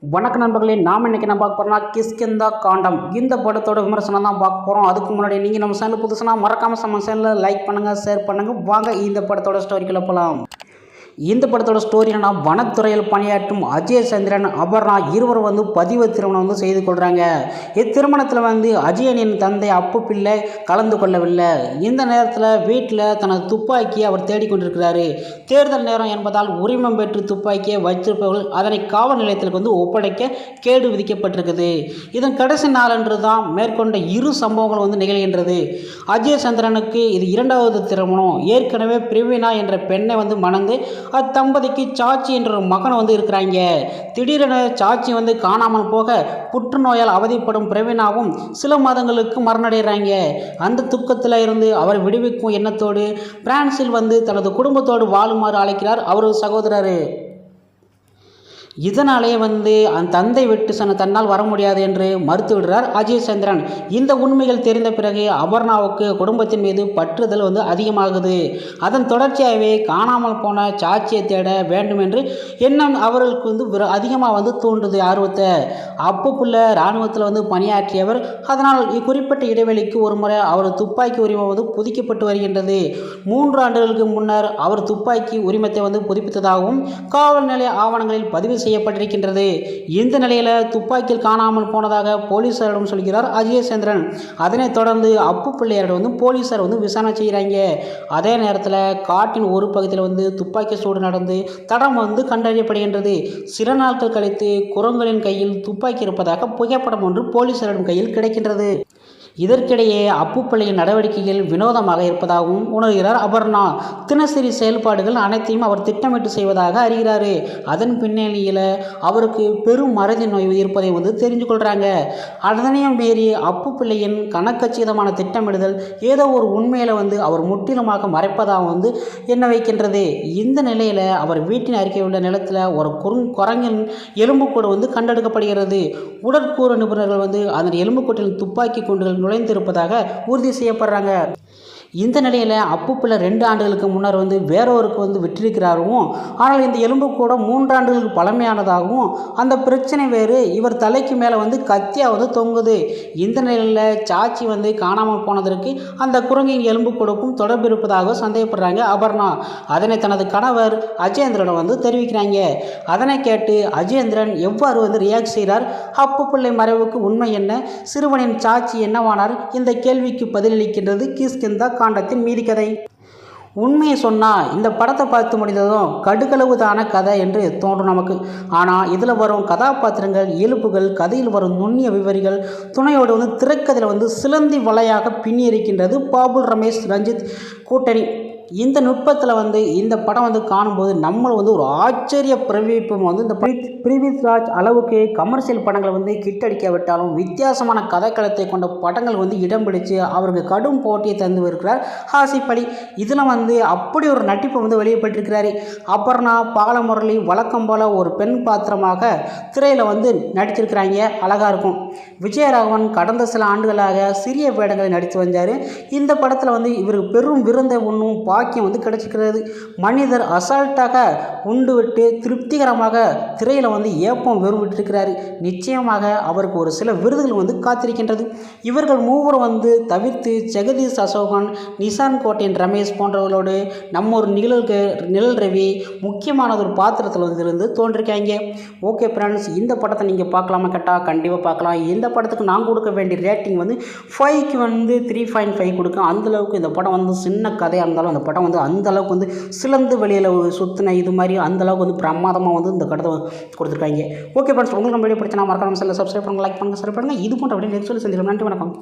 வணக்க நண்பர்களே, நாம் இன்றைக்கி என்ன பார்க்க போகிறோம்னா கிஷ்கிந்தா காண்டம் இந்த படத்தோட விமர்சனம் தான் பார்க்க போகிறோம். அதுக்கு முன்னாடி நீங்கள் நம்ம சேனல் புதுசுனா மறக்காமல் நம்ம சேனலில் லைக் பண்ணுங்கள், ஷேர் பண்ணுங்கள். வாங்க இந்த படத்தோட ஸ்டோரிக்குள்ளே போகலாம். இந்த படத்தோட ஸ்டோரி என்னன்னா, வனத்துறையில் பணியாற்றும் அஜய் சந்திரன், அபர்ணா இருவரும் பதிவு திருமணம் செய்து கொள்கிறாங்க. இத்திருமணத்தில் அஜயனின் தந்தை அப்பு பிள்ளை கலந்து கொள்ளவில்லை. இந்த நேரத்தில் வீட்டில் தனது துப்பாக்கியை அவர் தேடிக்கொண்டிருக்கிறாரு. தேர்தல் நேரம் என்பதால் உரிமம் பெற்று துப்பாக்கியை வைத்திருப்பவர்கள் அதனை காவல் நிலையத்திற்கு ஒப்படைக்க கேடு விதிக்கப்பட்டிருக்குது. இதன் கடைசி நாளன்று தான் மேற்கொண்ட இரு சம்பவங்கள் நிகழ்கின்றது. அஜய் சந்திரனுக்கு இது இரண்டாவது திருமணம். ஏற்கனவே பிரவீனா என்ற பெண்ணை மணந்து அத்தம்பதிக்கு சாச்சி என்ற ஒரு மகன் இருக்கிறாங்க. திடீரென சாச்சி காணாமல் போக புற்றுநோயால் அவதிப்படும் பிரவீனாவும் சில மாதங்களுக்கு மரணடைகிறாங்க. அந்த துக்கத்தில் இருந்து அவர் விடுவிக்கும் எண்ணத்தோடு பிரான்சில் தனது குடும்பத்தோடு வாழுமாறு அழைக்கிறார் அவரது சகோதரர். இதனாலே அந்த தந்தை விட்டு தன்னால் வர முடியாது என்று மறுத்து விடுறார் அஜய் சந்திரன். இந்த உண்மைகள் தெரிந்த பிறகு அபர்ணாவுக்கு குடும்பத்தின் மீது பற்றுதல் அதிகமாகுது. அதன் தொடர்ச்சியாகவே காணாமல் போன சாட்சியை தேட வேண்டும் என்று எண்ணம் அவர்களுக்கு அதிகமாக தோன்றுது ஆர்வத்தை. அப்புக்குள்ள இராணுவத்தில் பணியாற்றியவர். அதனால் குறிப்பிட்ட இடைவெளிக்கு ஒரு முறை அவர் துப்பாக்கி உரிமம் புதுக்கப்பட்டு வருகின்றது. 3 ஆண்டுகளுக்கு முன்னர் அவர் துப்பாக்கி உரிமத்தை புதுப்பித்ததாகவும் காவல் நிலைய ஆவணங்களில் பதிவு செய்யப்பட்டிருக்கின்றது. இந்த நிலையில் துப்பாக்கியில் காணாமல் போனதாக போலீசாரிடம் சொல்கிறார் அஜய் சந்திரன். அதனைத் தொடர்ந்து அப்பு பிள்ளையாரிடம் போலீசார் விசாரணை செய்கிறாங்க. அதே நேரத்தில் காட்டின் ஒரு பகுதியில் துப்பாக்கி சூடு நடந்து தடம் கண்டறியப்படுகின்றது. சில நாட்கள் கழித்து குரங்களின் கையில் துப்பாக்கி இருப்பதாக புகைப்படம் ஒன்று போலீசாரிடம் கையில் கிடைக்கின்றது. இதற்கிடையே அப்பு பிள்ளையின் நடவடிக்கைகள் வினோதமாக இருப்பதாகவும் உணர்கிறார் அபர்ணா. தினசரி செயல்பாடுகள் அனைத்தையும் அவர் திட்டமிட்டு செய்வதாக அறிகிறார். அதன் பின்னணியில் அவருக்கு பெரும் மறதி நோய் இருப்பதை தெரிஞ்சு கொள்கிறாங்க. அதனையும் மீறி அப்பு பிள்ளையின் கணக்கச்சிதமான திட்டமிடுதல் ஏதோ ஒரு உண்மையில் அவர் முற்றிலுமாக மறைப்பதாக எண்ண வைக்கின்றது. இந்த நிலையில் அவர் வீட்டின் அருகே உள்ள நிலத்தில் ஒரு குரங்கின் எலும்புக்கூடு கண்டெடுக்கப்படுகிறது. உடற்கூறு நிபுணர்கள் அதன் எலும்புக்கூட்டில் துப்பாக்கி குண்டுகள் நுழைந்திருப்பதாக உறுதி செய்யப்படுறாங்க. இந்த நிலையில் அப்பு பிள்ளை 2 ஆண்டுகளுக்கு முன்னர் வேறொருக்கு விட்டிருக்கிறாரும். ஆனால் இந்த எலும்பு கூட 3 ஆண்டுகளுக்கு பழமையானதாகவும் அந்த பிரச்சனை வேறு இவர் தலைக்கு மேலே கத்தியாக தொங்குது. இந்த நிலையில் சாச்சி காணாமல் போனதற்கு அந்த குரங்கின் எலும்பு கூடக்கும் தொடர்பு இருப்பதாக சந்தேகப்படுறாங்க அபர்ணா. அதனை தனது கணவர் அஜயேந்திரன் தெரிவிக்கிறாங்க. அதனை கேட்டு அஜயேந்திரன் எவ்வாறு ரியாக்ட் செய்கிறார்? அப்பு பிள்ளை மறைவுக்கு உண்மை என்ன? சிறுவனின் சாட்சி என்னவானார்? இந்த கேள்விக்கு பதிலளிக்கின்றது கிஷ்கிந்தா காண்டத்தின் மீதி கதை. உண்மையை சொன்னால் இந்த படத்தை பார்த்து முடிந்ததும் கடுகளவுதான கதை என்று தோன்றும் நமக்கு. ஆனால் இதில் வரும் கதாபாத்திரங்கள், இயல்புகள், கதையில் வரும் நுண்ணிய விவரிகள் துணையோடு திரைக்கதையில் சிலந்தி வலையாக பின்னி இருக்கின்றது பாபுல் ரமேஷ் ரஞ்சித் கூட்டணி. இந்த நுட்பத்தில் இந்த படம் காணும்போது நம்ம ஒரு ஆச்சரிய பிரவிப்பும் இந்த பிரிவித்ராஜ் அளவுக்கு கமர்ஷியல் படங்களை கிட்டடிக்காவிட்டாலும் வித்தியாசமான கதைக்களத்தை கொண்ட படங்கள் இடம் பிடிச்சு அவருக்கு கடும் போட்டியை தந்து வருகிறார் ஆசிப் அலி. இதில் அப்படி ஒரு நட்டிப்பை வெளியப்பட்டிருக்கிறாரு. அபர்ணா பாலமுரளி வழக்கம் போல ஒரு பெண் பாத்திரமாக திரையில் நடிச்சிருக்கிறாங்க. அழகாக இருக்கும். விஜயராகவன் கடந்த சில ஆண்டுகளாக சிறிய வேடங்களை நடித்து வந்தார். இந்த படத்தில் இவருக்கு பெரும் விருந்தை உண்ணும் பாக்கியம் கிடைச்சிக்கிறது. மனிதர் அசால்ட்டாக உண்டு விட்டு திருப்திகரமாக திரையில் ஏப்பம் வெறும் விட்டிருக்கிறாரு. நிச்சயமாக அவருக்கு ஒரு சில விருதுகள் காத்திருக்கின்றது. இவர்கள் மூவரும் தவிர்த்து ஜெகதீஷ் அசோகன், நிசான் கோட்டையன் ரமேஷ் போன்றவர்களோடு நம்ம ஒரு நிழல் ரவி முக்கியமான ஒரு பாத்திரத்தில் இருந்து தோன்றிருக்காங்க. ஓகே ஃப்ரெண்ட்ஸ், இந்த படத்தை நீங்கள் பார்க்கலாமா கேட்டால் கண்டிப்பாக பார்க்கலாம். இந்த படத்துக்கு நான் கொடுக்க வேண்டிய ரேட்டிங் 5க்கு 3.5 கொடுக்கும். அந்தளவுக்கு இந்த படம் சின்ன கதையாக இருந்தாலும் அந்த படம் அந்தளவுக்கு சிலந்து வெளியில் சுற்றின இது மாதிரி அந்தளவுக்கு பிரமாதமாக இந்த படத்தை கொடுத்துருக்காங்க. ஓகே ஃப்ரெண்ட்ஸ், உங்களுக்கு நம்ம வீடியோ பிடிச்சா மறக்காம சப்ஸ்கிரைப் பண்ணுங்கள், லைக் பண்ணுங்கள், ஷேர் பண்ணுங்கள். இது போன்ற வீடியோ நெக்ஸ்ட் சொல்லி சந்திக்கலாம். நன்றி, வணக்கம்.